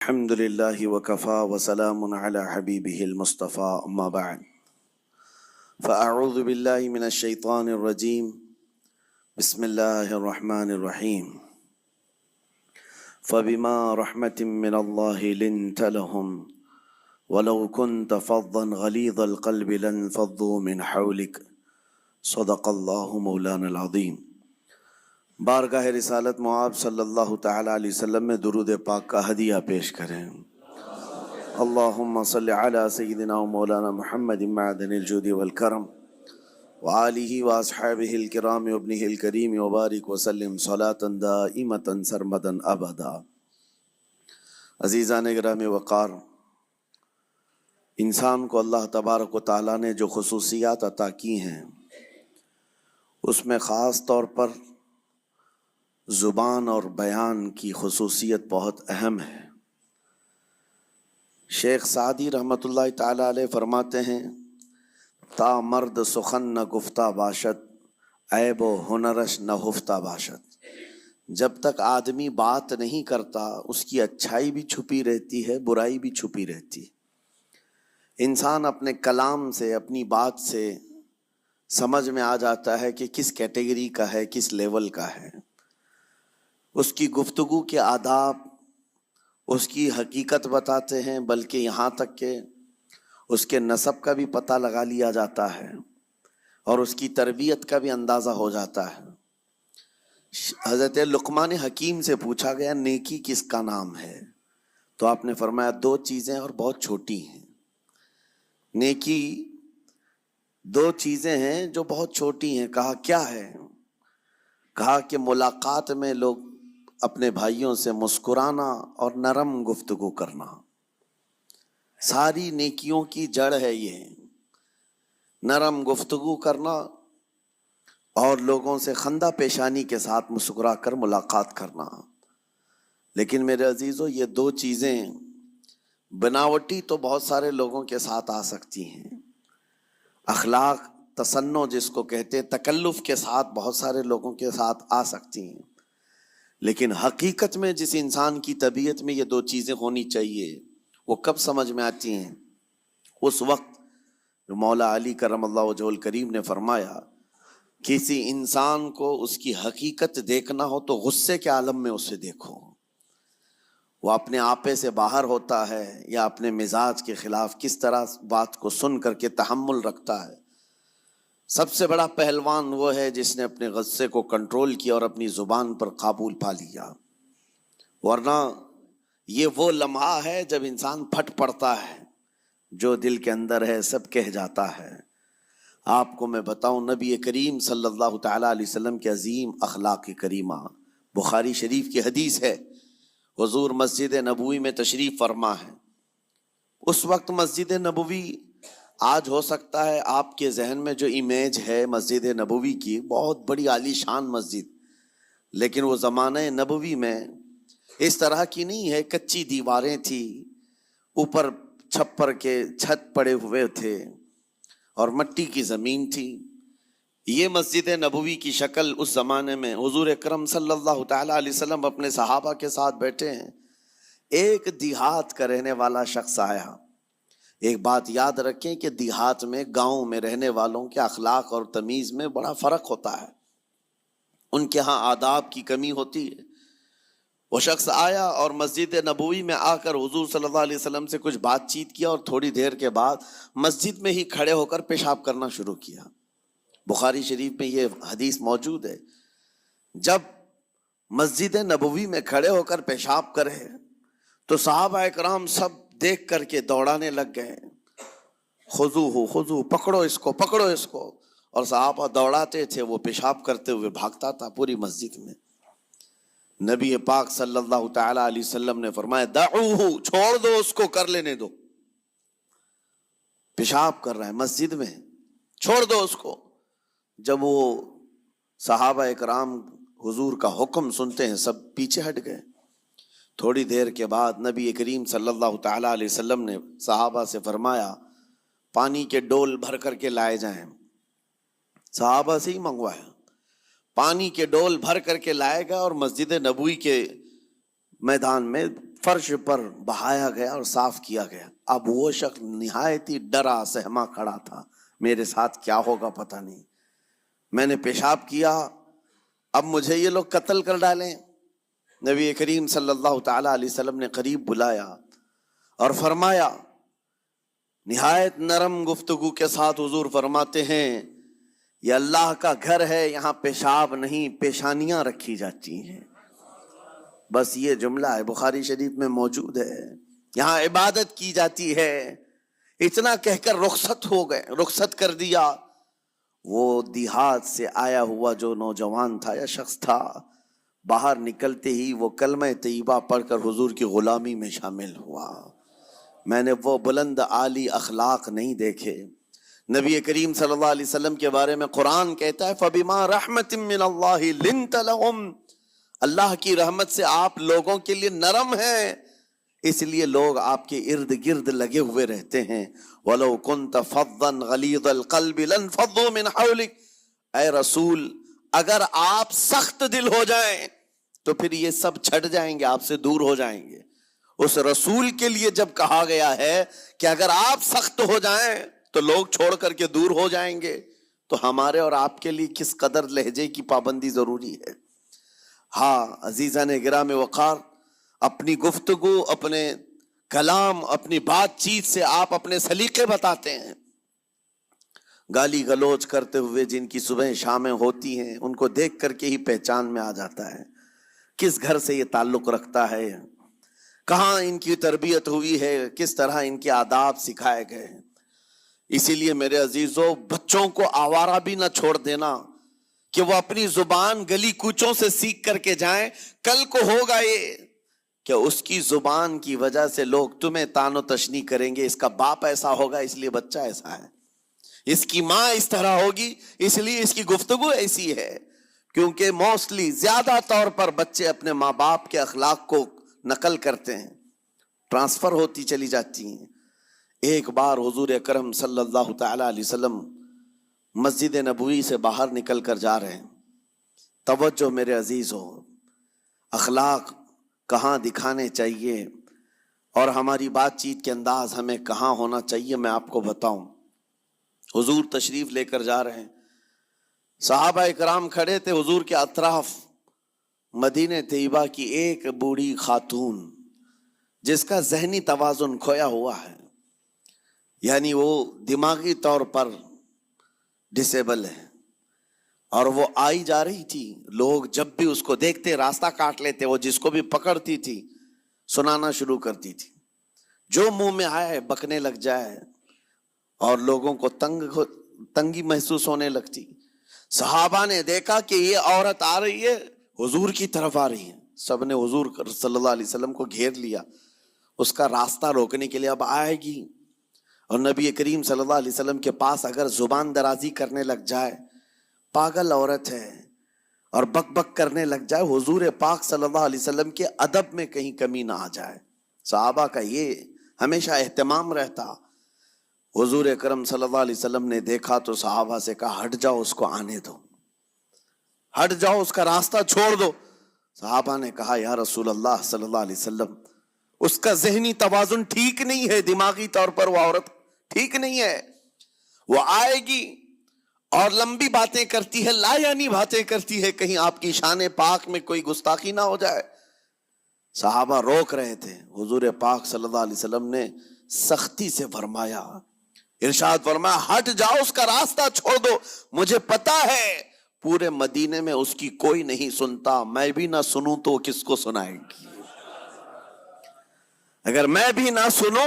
الحمد لله وكفى وسلام على حبيبه المصطفى أما بعد فأعوذ بالله من الشيطان الرجيم بسم الله الرحمن الرحيم فبما رحمة من الله لنت لهم ولو كنت فظا غليظ القلب لانفضوا من حولك صدق الله مولانا العظيم۔ بارگاہ رسالت معاب صلی اللہ تعالی علیہ وسلم میں درود پاک کا ہدیہ پیش کریں۔ اللہم صلی علی سیدنا و مولانا محمد معدن الجود والکرم وآلہ واصحابہ الکرام وابنہ الکریم وبارک وسلم صلاة دائمتا سرمدا ابدا۔ عزیزان گرامی وقار، انسان کو اللہ تبارک و تعالیٰ نے جو خصوصیات عطا کی ہیں اس میں خاص طور پر زبان اور بیان کی خصوصیت بہت اہم ہے۔ شیخ سعدی رحمۃ اللہ تعالی علیہ فرماتے ہیں، تا مرد سخن نہ گفتہ باشد، عیب و ہنرش نہ ہفتہ باشد۔ جب تک آدمی بات نہیں کرتا اس کی اچھائی بھی چھپی رہتی ہے، برائی بھی چھپی رہتی ہے۔ انسان اپنے کلام سے، اپنی بات سے سمجھ میں آ جاتا ہے کہ کس کیٹیگری کا ہے، کس لیول کا ہے۔ اس کی گفتگو کے آداب اس کی حقیقت بتاتے ہیں، بلکہ یہاں تک کہ اس کے نسب کا بھی پتہ لگا لیا جاتا ہے اور اس کی تربیت کا بھی اندازہ ہو جاتا ہے۔ حضرت لقمان حکیم سے پوچھا گیا نیکی کس کا نام ہے، تو آپ نے فرمایا دو چیزیں اور بہت چھوٹی ہیں۔ نیکی دو چیزیں ہیں جو بہت چھوٹی ہیں۔ کہا کیا ہے؟ کہا کہ ملاقات میں لوگ اپنے بھائیوں سے مسکرانا اور نرم گفتگو کرنا۔ ساری نیکیوں کی جڑ ہے یہ، نرم گفتگو کرنا اور لوگوں سے خندہ پیشانی کے ساتھ مسکرا کر ملاقات کرنا۔ لیکن میرے عزیزو، یہ دو چیزیں بناوٹی تو بہت سارے لوگوں کے ساتھ آ سکتی ہیں، اخلاق تصنع جس کو کہتے ہیں، تکلف کے ساتھ بہت سارے لوگوں کے ساتھ آ سکتی ہیں، لیکن حقیقت میں جس انسان کی طبیعت میں یہ دو چیزیں ہونی چاہیے وہ کب سمجھ میں آتی ہیں؟ اس وقت جو مولا علی کرم اللہ وجہہ الکریم نے فرمایا کسی انسان کو اس کی حقیقت دیکھنا ہو تو غصے کے عالم میں اسے دیکھو۔ وہ اپنے آپے سے باہر ہوتا ہے یا اپنے مزاج کے خلاف کس طرح بات کو سن کر کے تحمل رکھتا ہے۔ سب سے بڑا پہلوان وہ ہے جس نے اپنے غصے کو کنٹرول کیا اور اپنی زبان پر قابو پا لیا، ورنہ یہ وہ لمحہ ہے جب انسان پھٹ پڑتا ہے، جو دل کے اندر ہے سب کہہ جاتا ہے۔ آپ کو میں بتاؤں، نبی کریم صلی اللہ تعالی علیہ وسلم کے عظیم اخلاق کریمہ، بخاری شریف کی حدیث ہے، حضور مسجد نبوی میں تشریف فرما ہے۔ اس وقت مسجد نبوی، آج ہو سکتا ہے آپ کے ذہن میں جو امیج ہے مسجد نبوی کی، بہت بڑی عالی شان مسجد، لیکن وہ زمانہ نبوی میں اس طرح کی نہیں ہے۔ کچی دیواریں تھی، اوپر چھپر کے چھت پڑے ہوئے تھے اور مٹی کی زمین تھی۔ یہ مسجد نبوی کی شکل اس زمانے میں حضور اکرم صلی اللہ تعالی علیہ وسلم اپنے صحابہ کے ساتھ بیٹھے ہیں، ایک دیہات کا رہنے والا شخص آیا۔ ایک بات یاد رکھیں کہ دیہات میں، گاؤں میں رہنے والوں کے اخلاق اور تمیز میں بڑا فرق ہوتا ہے، ان کے ہاں آداب کی کمی ہوتی ہے۔ وہ شخص آیا اور مسجد نبوی میں آ کر حضور صلی اللہ علیہ وسلم سے کچھ بات چیت کیا اور تھوڑی دیر کے بعد مسجد میں ہی کھڑے ہو کر پیشاب کرنا شروع کیا۔ بخاری شریف میں یہ حدیث موجود ہے۔ جب مسجد نبوی میں کھڑے ہو کر پیشاب کرے تو صحابہ اکرام سب دیکھ کر کے دوڑانے لگ گئے، خذوہ خذوہ، پکڑو اس کو، پکڑو اس کو، اور صحابہ دوڑاتے تھے، وہ پیشاب کرتے ہوئے بھاگتا تھا پوری مسجد میں۔ نبی پاک صلی اللہ تعالی علیہ وسلم نے فرمایا دعوہ، چھوڑ دو اس کو، کر لینے دو، پیشاب کر رہا ہے مسجد میں، چھوڑ دو اس کو۔ جب وہ صحابہ اکرام حضور کا حکم سنتے ہیں سب پیچھے ہٹ گئے۔ تھوڑی دیر کے بعد نبی کریم صلی اللہ تعالی علیہ وسلم نے صحابہ سے فرمایا پانی کے ڈول بھر کر کے لائے جائیں۔ صحابہ سے ہی منگوایا، پانی کے ڈول بھر کر کے لائے گا اور مسجد نبوی کے میدان میں فرش پر بہایا گیا اور صاف کیا گیا. اب وہ شخص نہایت ہی ڈرا سہما کھڑا تھا, میرے ساتھ کیا ہوگا پتہ نہیں, میں نے پیشاب کیا, اب مجھے یہ لوگ قتل کر ڈالیں. نبی کریم صلی اللہ تعالی علیہ وسلم نے قریب بلایا اور فرمایا, نہایت نرم گفتگو کے ساتھ حضور فرماتے ہیں, یہ اللہ کا گھر ہے, یہاں پیشاب نہیں پیشانیاں رکھی جاتی ہیں. بس یہ جملہ ہے, بخاری شریف میں موجود ہے, یہاں عبادت کی جاتی ہے. اتنا کہہ کر رخصت ہو گئے, رخصت کر دیا. وہ دیہات سے آیا ہوا جو نوجوان تھا یا شخص تھا, باہر نکلتے ہی وہ کلمہ طیبہ پڑھ کر حضور کی غلامی میں شامل ہوا. میں نے وہ بلند عالی اخلاق نہیں دیکھے. نبی کریم صلی اللہ علیہ وسلم کے بارے میں قرآن کہتا ہے, فَبِمَا رَحْمَةٍ مِّنَ اللَّهِ لِنْتَ لَهُمْ, اللہ کی رحمت سے آپ لوگوں کے لیے نرم ہیں, اس لیے لوگ آپ کے ارد گرد لگے ہوئے رہتے ہیں. وَلَوْ كُنْتَ فَظًّا غَلِيظَ الْقَلْبِ لَانْفَضُّوا مِنْ حَوْلِكَ, اے رسول اگر آپ سخت دل ہو جائیں تو پھر یہ سب چھٹ جائیں گے, آپ سے دور ہو جائیں گے. اس رسول کے لیے جب کہا گیا ہے کہ اگر آپ سخت ہو جائیں تو لوگ چھوڑ کر کے دور ہو جائیں گے, تو ہمارے اور آپ کے لیے کس قدر لہجے کی پابندی ضروری ہے. ہاں عزیزان گرام وقار, اپنی گفتگو, اپنے کلام, اپنی بات چیت سے آپ اپنے سلیقے بتاتے ہیں. گالی گلوچ کرتے ہوئے جن کی صبح شامیں ہوتی ہیں, ان کو دیکھ کر کے ہی پہچان میں آ جاتا ہے کس گھر سے یہ تعلق رکھتا ہے, کہاں ان کی تربیت ہوئی ہے, کس طرح ان کے آداب سکھائے گئے ہیں. اسی لیے میرے عزیزو, بچوں کو آوارہ بھی نہ چھوڑ دینا کہ وہ اپنی زبان گلی کوچوں سے سیکھ کر کے جائیں. کل کو ہوگا یہ کہ اس کی زبان کی وجہ سے لوگ تمہیں تان و تشنیع کریں گے, اس کا باپ ایسا ہوگا اس لیے بچہ ایسا ہے, اس کی ماں اس طرح ہوگی اس لیے اس کی گفتگو ایسی ہے. کیونکہ موسٹلی زیادہ طور پر بچے اپنے ماں باپ کے اخلاق کو نقل کرتے ہیں, ٹرانسفر ہوتی چلی جاتی ہیں. ایک بار حضور اکرم صلی اللہ تعالی علیہ وسلم مسجد نبوی سے باہر نکل کر جا رہے ہیں. توجہ میرے عزیز ہو, اخلاق کہاں دکھانے چاہیے اور ہماری بات چیت کے انداز ہمیں کہاں ہونا چاہیے, میں آپ کو بتاؤں. حضور تشریف لے کر جا رہے ہیں, صحابہ اکرام کھڑے تھے حضور کے اطراف. مدینہ طیبہ کی ایک بوڑھی خاتون جس کا ذہنی توازن کھویا ہوا ہے, یعنی وہ دماغی طور پر ڈسیبل ہے, اور وہ آئی جا رہی تھی. لوگ جب بھی اس کو دیکھتے راستہ کاٹ لیتے, وہ جس کو بھی پکڑتی تھی سنانا شروع کرتی تھی, جو منہ میں آئے بکنے لگ جائے, اور لوگوں کو تنگی محسوس ہونے لگتی. صحابہ نے دیکھا کہ یہ عورت آ رہی ہے, حضور کی طرف آ رہی ہے, سب نے حضور صلی اللہ علیہ وسلم کو گھیر لیا, اس کا راستہ روکنے کے لیے. اب آئے گی اور نبی کریم صلی اللہ علیہ وسلم کے پاس اگر زبان درازی کرنے لگ جائے, پاگل عورت ہے, اور بک بک کرنے لگ جائے, حضور پاک صلی اللہ علیہ وسلم کے ادب میں کہیں کمی نہ آ جائے. صحابہ کا یہ ہمیشہ اہتمام رہتا. حضور اکرم صلی اللہ علیہ وسلم نے دیکھا تو صحابہ سے کہا, ہٹ جاؤ, اس کو آنے دو, ہٹ جاؤ, اس کا راستہ چھوڑ دو. صحابہ نے کہا, یا رسول اللہ صلی اللہ علیہ وسلم, اس کا ذہنی توازن ٹھیک نہیں ہے, دماغی طور پر وہ عورت ٹھیک نہیں ہے. وہ آئے گی اور لمبی باتیں کرتی ہے, لا یعنی باتیں کرتی ہے, کہیں آپ کی شان پاک میں کوئی گستاخی نہ ہو جائے. صحابہ روک رہے تھے. حضور پاک صلی اللہ علیہ وسلم نے سختی سے فرمایا, ارشاد فرمایا, ہٹ جاؤ, اس کا راستہ چھوڑ دو. مجھے پتا ہے پورے مدینے میں اس کی کوئی نہیں سنتا, میں بھی نہ سنوں تو کس کو سنائے گی, اگر میں بھی نہ سنوں